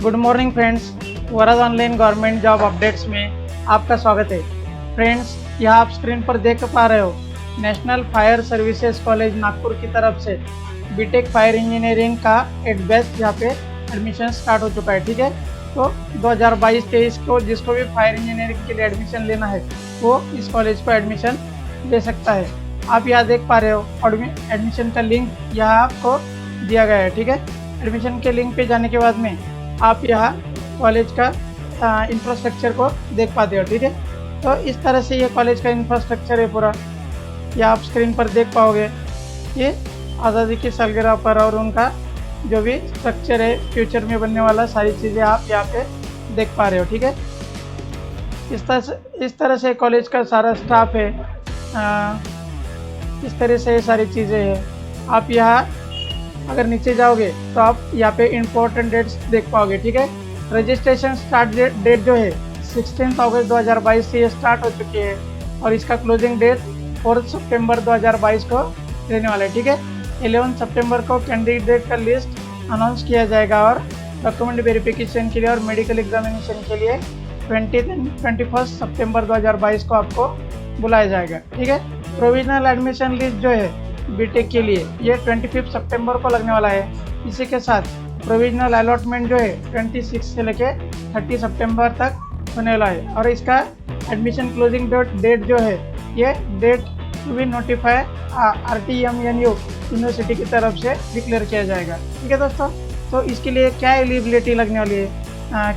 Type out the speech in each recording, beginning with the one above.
Good morning friends, वराज online government job updates में आपका स्वागत है। फ्रेंड्स, यहाँ आप स्क्रीन पर देख पा रहे हो national fire services college Nagpur की तरफ से बीटेक फायर इंजीनियरिंग का एक बैच यहाँ पे एडमिशन स्टार्ट हो चुका है। ठीक है, तो 2022-23 को जिसको भी फायर इंजीनियरिंग के लिए एडमिशन लेना है वो इस कॉलेज को एडमिशन ले सकता है। आप यहाँ देख पा रहे हो एडमिशन का लिंक यहाँ आपको दिया गया है। ठीक है, एडमिशन के लिंक पे जाने के बाद में आप यहाँ कॉलेज का इंफ्रास्ट्रक्चर को देख पाते हो। ठीक है, तो इस तरह से ये कॉलेज का इंफ्रास्ट्रक्चर है पूरा, यह आप स्क्रीन पर देख पाओगे। ये आज़ादी की सालगिरह पर और उनका जो भी स्ट्रक्चर है फ्यूचर में बनने वाला सारी चीज़ें आप यहाँ पे देख पा रहे हो। ठीक है, इस तरह से कॉलेज का सारा स्टाफ है, इस तरह से सारी चीज़ें हैं। आप यहाँ अगर नीचे जाओगे तो आप यहाँ पे इम्पोर्टेंट डेट्स देख पाओगे। ठीक है, रजिस्ट्रेशन स्टार्ट डेट जो है 16 अगस्त 2022 से ये स्टार्ट हो चुकी है और इसका क्लोजिंग डेट 4 सितंबर 2022 को रहने वाला है। ठीक है, 11 सितंबर को कैंडिडेट का लिस्ट अनाउंस किया जाएगा और डॉक्यूमेंट वेरिफिकेशन के लिए और मेडिकल एग्जामिनेशन के लिए 21 सितंबर 2022 को आपको बुलाया जाएगा। ठीक है, प्रोविजनल एडमिशन लिस्ट जो है बीटेक के लिए ये 25 सितंबर को लगने वाला है। इसी के साथ प्रोविजनल अलॉटमेंट जो है 26 से लेके 30 सितंबर तक होने वाला है और इसका एडमिशन क्लोजिंग डेट जो है ये date to be notify RTMNU university की तरफ से डिक्लेयर किया जाएगा। ठीक है दोस्तों, तो इसके लिए क्या एलिजिबिलिटी लगने वाली है,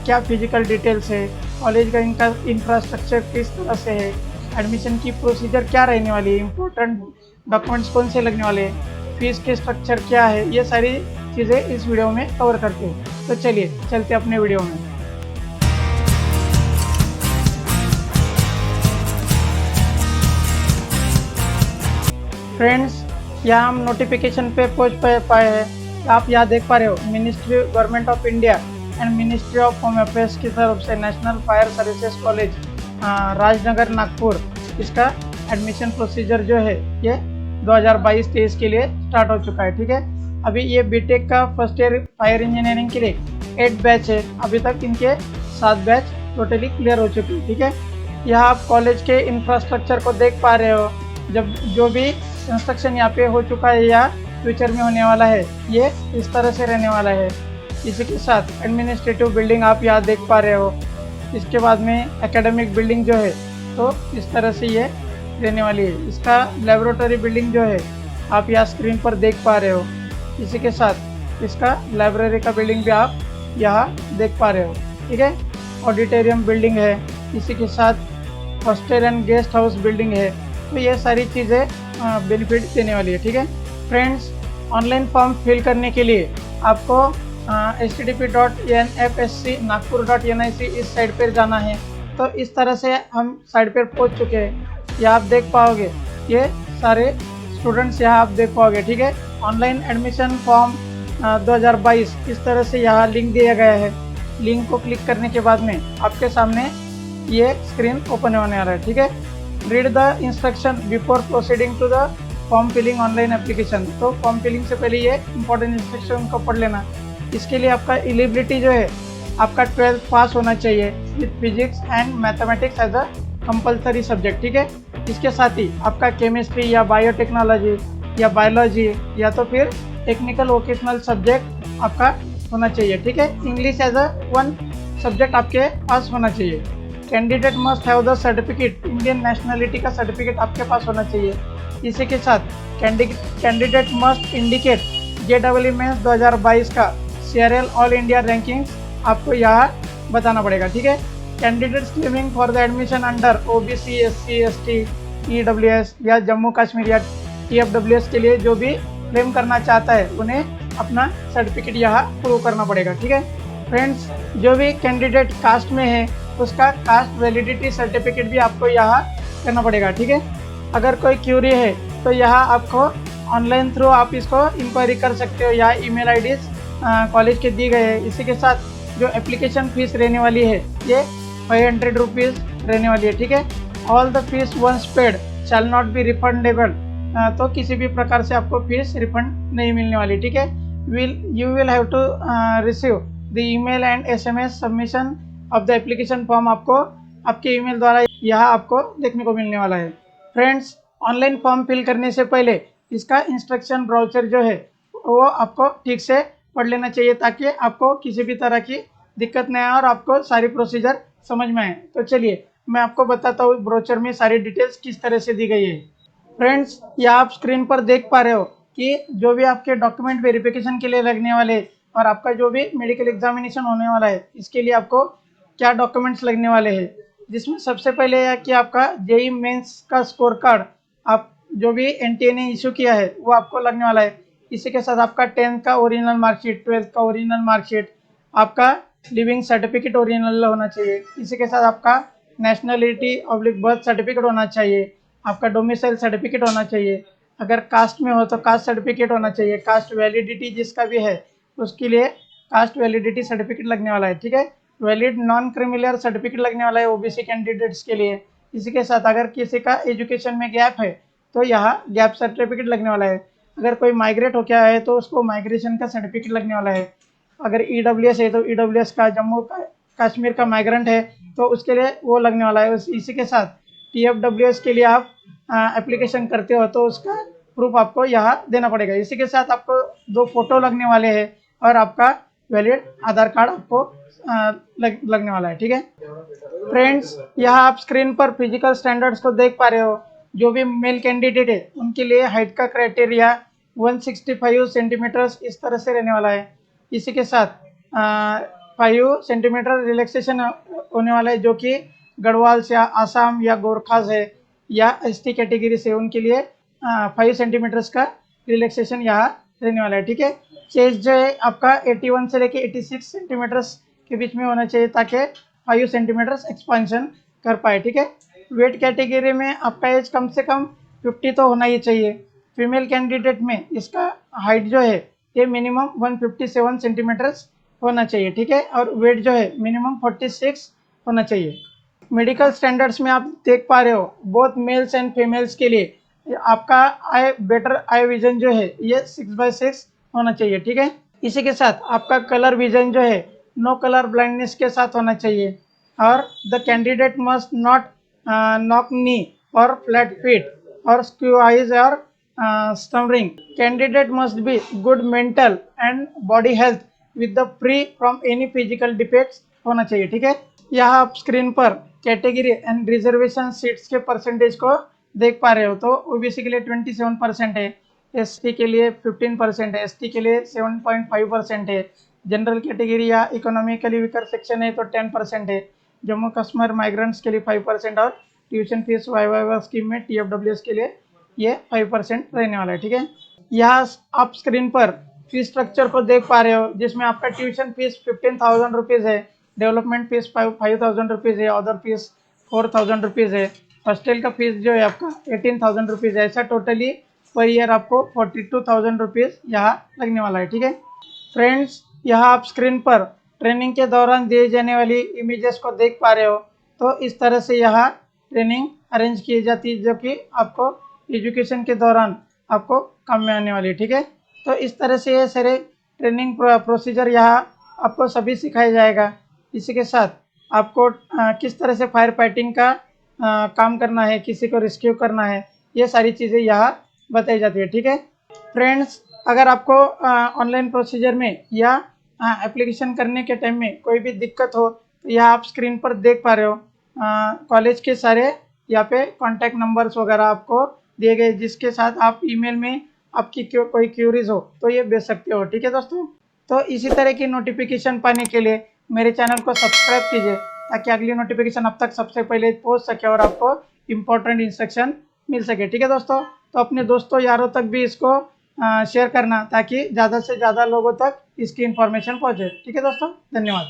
क्या फिजिकल डिटेल्स है, कॉलेज का इनका इंफ्रास्ट्रक्चर किस तरह से है, एडमिशन की प्रोसीजर क्या रहने वाली है, इंपॉर्टेंट डॉक्यूमेंट्स कौन से लगने वाले हैं, फीस के स्ट्रक्चर क्या है, ये सारी चीज़ें इस वीडियो में कवर करते हैं। तो चलिए चलते अपने वीडियो में। फ्रेंड्स, यहाँ हम नोटिफिकेशन पे पहुँच पाए हैं। आप यहाँ देख पा रहे हो ministry government of India and ministry of home affairs की तरफ से national fire services college Rajnagar Nagpur, इसका एडमिशन प्रोसीजर जो है ये 2022-23 के लिए स्टार्ट हो चुका है। ठीक है, अभी ये बीटेक का फर्स्ट ईयर फायर इंजीनियरिंग के लिए 8 बैच है, अभी तक इनके 7 बैच टोटली क्लियर हो चुके हैं। ठीक है, यहाँ आप कॉलेज के इंफ्रास्ट्रक्चर को देख पा रहे हो, जब जो भी कंस्ट्रक्शन यहाँ पे हो चुका है या फ्यूचर में होने वाला है ये इस तरह से रहने वाला है। इसी के साथ एडमिनिस्ट्रेटिव बिल्डिंग आप यहाँ देख पा रहे हो, इसके बाद में एकेडमिक बिल्डिंग जो है तो इस तरह से ये रहने वाली है। इसका लेबोरेटरी बिल्डिंग जो है आप यहाँ स्क्रीन पर देख पा रहे हो। इसी के साथ इसका लाइब्रेरी का बिल्डिंग भी आप यहाँ देख पा रहे हो। ठीक है, ऑडिटोरियम बिल्डिंग है, इसी के साथ hostel and guest house building है। तो ये सारी चीज़ें बेनिफिट देने वाली है। ठीक है फ्रेंड्स, ऑनलाइन फॉर्म फिल करने के लिए आपको http://nfsc.nagpur.nic इस साइट पर जाना है। तो इस तरह से हम साइट पर पहुंच चुके हैं, यह आप देख पाओगे, ये सारे स्टूडेंट्स यहाँ आप देख पाओगे। ठीक है, ऑनलाइन एडमिशन फॉर्म 2022 इस तरह से यहाँ लिंक दिया गया है। लिंक को क्लिक करने के बाद में आपके सामने ये स्क्रीन ओपन होने वाला है। ठीक है, read the instruction before proceeding to the form filling online application. तो फॉर्म फिलिंग से पहले ये इंपॉर्टेंट इंस्ट्रक्शन को पढ़ लेना। इसके लिए आपका एलिजिबिलिटी जो है आपका 12th पास होना चाहिए with physics and mathematics as a compulsory subject. ठीक है, इसके साथ ही आपका केमिस्ट्री या बायोटेक्नोलॉजी या बायोलॉजी या तो फिर टेक्निकल वोकेशनल सब्जेक्ट आपका होना चाहिए। ठीक है, इंग्लिश एज अ 1 सब्जेक्ट आपके पास होना चाहिए। Candidate must have the certificate, Indian nationality का सर्टिफिकेट आपके पास होना चाहिए। इसी के साथ candidate must indicate JEE mains 2022 का CRL ऑल इंडिया रैंकिंग्स आपको यहाँ बताना पड़ेगा। ठीक है, candidates claiming for the admission under OBC SC ST EWS या जम्मू कश्मीर या TFWS के लिए जो भी क्लेम करना चाहता है उन्हें अपना सर्टिफिकेट यहाँ प्रूव करना पड़ेगा। ठीक है फ्रेंड्स, जो भी कैंडिडेट कास्ट में है उसका कास्ट वैलिडिटी सर्टिफिकेट भी आपको यहाँ करना पड़ेगा। ठीक है, अगर कोई क्यूरी है तो यहाँ आपको ऑनलाइन थ्रू आप इसको इंक्वायरी कर सकते हो, या ईमेल IDs कॉलेज के दी गए हैं। इसी के साथ जो एप्लीकेशन फ़ीस रहने वाली है ये 500 रुपीज़ रहने वाली है। ठीक है, all the fees once paid shall not be refundable, तो किसी भी प्रकार से आपको फीस रिफंड नहीं मिलने वाली। ठीक है, you will have to receive the email and SMS submission of the application form आपको आपके ईमेल द्वारा यहाँ आपको देखने को मिलने वाला है। फ्रेंड्स, ऑनलाइन फॉर्म फिल करने से पहले इसका इंस्ट्रक्शन ब्राउचर जो है वो आपको ठीक से पढ़ लेना चाहिए ताकि आपको किसी भी तरह की दिक्कत नहीं आए और आपको सारी प्रोसीजर समझ में आए। तो चलिए मैं आपको बताता हूँ ब्राउचर में सारी डिटेल्स किस तरह से दी गई है। फ्रेंड्स, यहाँ आप स्क्रीन पर देख पा रहे हो कि जो भी आपके डॉक्यूमेंट वेरिफिकेशन के लिए लगने वाले और आपका जो भी मेडिकल एग्जामिनेशन होने वाला है इसके लिए आपको क्या डॉक्यूमेंट्स लगने वाले हैं, जिसमें सबसे पहले है कि आपका जेई मेंस का स्कोर कार्ड आप जो भी एनटीए ने इशू किया है वो आपको लगने वाला है। इसी के साथ आपका 10th का ओरिजिनल मार्कशीट, 12th का ओरिजिनल मार्कशीट, आपका लिविंग सर्टिफिकेट ओरिजिनल होना चाहिए। इसी के साथ आपका नेशनलिटी ऑब्लिक बर्थ सर्टिफिकेट होना चाहिए, आपका डोमिसाइल सर्टिफिकेट होना चाहिए, अगर कास्ट में हो तो कास्ट सर्टिफिकेट होना चाहिए, कास्ट वैलिडिटी जिसका भी है उसके लिए कास्ट वैलिडिटी सर्टिफिकेट लगने वाला है। ठीक है, वैलिड नॉन क्रिमिनल सर्टिफिकेट लगने वाला है ओबीसी कैंडिडेट्स के लिए। इसी के साथ अगर किसी का एजुकेशन में गैप है तो यहाँ गैप सर्टिफिकेट लगने वाला है। अगर कोई माइग्रेट हो गया है तो उसको माइग्रेशन का सर्टिफिकेट लगने वाला है। अगर ईडब्ल्यूएस है तो ईडब्ल्यूएस का, जम्मू कश्मीर का माइग्रेंट है तो उसके लिए वो लगने वाला है। इसी के साथ टीएफडब्ल्यूएस के लिए आप एप्लीकेशन करते हो तो उसका प्रूफ आपको यहाँ देना पड़ेगा। इसी के साथ आपको 2 फोटो लगने वाले हैं और आपका वैलिड आधार कार्ड आपको लगने वाला है। ठीक है फ्रेंड्स, यहाँ आप स्क्रीन पर फिजिकल स्टैंडर्ड्स को देख पा रहे हो। जो भी मेल कैंडिडेट है उनके लिए हाइट का क्राइटेरिया 165 सेंटीमीटर्स इस तरह से रहने वाला है। इसी के साथ 5 सेंटीमीटर रिलैक्सेशन होने वाला है, जो कि गढ़वाल्स या आसाम या गोरखास है या एसटी कैटेगरी से उनके लिए 5 सेंटीमीटर्स का रिलैक्सेशन यहाँ रहने वाला है। ठीक है, चेस्ट जो है आपका 81 से लेके 86 सेंटीमीटर्स के बीच में होना चाहिए ताकि 5 सेंटीमीटर्स एक्सपांशन कर पाए। ठीक है, वेट कैटेगरी में आपका एज कम से कम 50 तो होना ही चाहिए। फीमेल कैंडिडेट में इसका हाइट जो है ये मिनिमम 157 सेंटीमीटर्स होना चाहिए। ठीक है, और वेट जो है मिनिमम 46 होना चाहिए। मेडिकल स्टैंडर्ड्स में आप देख पा रहे हो बोथ मेल्स एंड फीमेल्स के लिए आपका बेटर आई विजन जो है ये 6/6 होना चाहिए। ठीक है, इसी के साथ आपका कलर विजन जो है नो कलर ब्लाइंडनेस के साथ होना चाहिए। और the candidate must not knock knee और फ्लैट फीट और स्क्यू आइज और stammering. Candidate must be good mental and body health with the free from any physical defects होना चाहिए। ठीक है, यहाँ आप स्क्रीन पर कैटेगरी एंड रिजर्वेशन सीट्स के परसेंटेज को देख पा रहे हो। तो ओबीसी के लिए 27% है, एसटी के लिए 15% है, एसटी के लिए 7.5% है, जनरल कैटेगरी या इकोनॉमिकली वीकर सेक्शन है तो 10% है, जम्मू कश्मीर माइग्रेंट्स के लिए 5% और ट्यूशन फीस वाईवाई स्कीम में टीएफडब्ल्यूएस के लिए ये 5% रहने वाला है। ठीक है, यहाँ आप स्क्रीन पर फीस स्ट्रक्चर को देख पा रहे हो, जिसमें आपका ट्यूशन फीस 15,000 रुपीज़ है, डेवलपमेंट फीस 5,000 रुपीज़ है, अदर फीस 4,000 रुपीज़ है, हॉस्टल का फीस जो है आपका 18,000 रुपीज़ है। ऐसा टोटली पर ईयर आपको 42,000 रुपीज़ यहाँ लगने वाला है। ठीक है फ्रेंड्स, यहाँ आप स्क्रीन पर ट्रेनिंग के दौरान दिए जाने वाली इमेजेस को देख पा रहे हो। तो इस तरह से यहाँ ट्रेनिंग अरेंज की जाती है जो कि आपको एजुकेशन के दौरान आपको काम में आने वाली है। ठीक है, तो इस तरह से ये सारे ट्रेनिंग प्रोसीजर यहाँ आपको सभी सिखाया जाएगा। इसी के साथ आपको किस तरह से फायर फाइटिंग का काम करना है, किसी को रेस्क्यू करना है, ये सारी चीज़ें यहाँ बताई जाती है। ठीक है फ्रेंड्स, अगर आपको ऑनलाइन प्रोसीजर में या एप्लीकेशन करने के टाइम में कोई भी दिक्कत हो तो यहाँ आप स्क्रीन पर देख पा रहे हो कॉलेज के सारे यहाँ पे कॉन्टैक्ट नंबर्स वगैरह आपको दिए गए, जिसके साथ आप ईमेल में आपकी कोई क्यूरीज हो तो ये भेज सकते हो। ठीक है दोस्तों, तो इसी तरह की नोटिफिकेशन पाने के लिए मेरे चैनल को सब्सक्राइब कीजिए ताकि अगली नोटिफिकेशन अब तक सबसे पहले पहुंच सके और आपको इम्पोर्टेंट इंस्ट्रक्शन मिल सके। ठीक है दोस्तों, तो अपने दोस्तों यारों तक भी इसको शेयर करना ताकि ज़्यादा से ज़्यादा लोगों तक इसकी इन्फॉर्मेशन पहुंचे। ठीक है दोस्तों, धन्यवाद।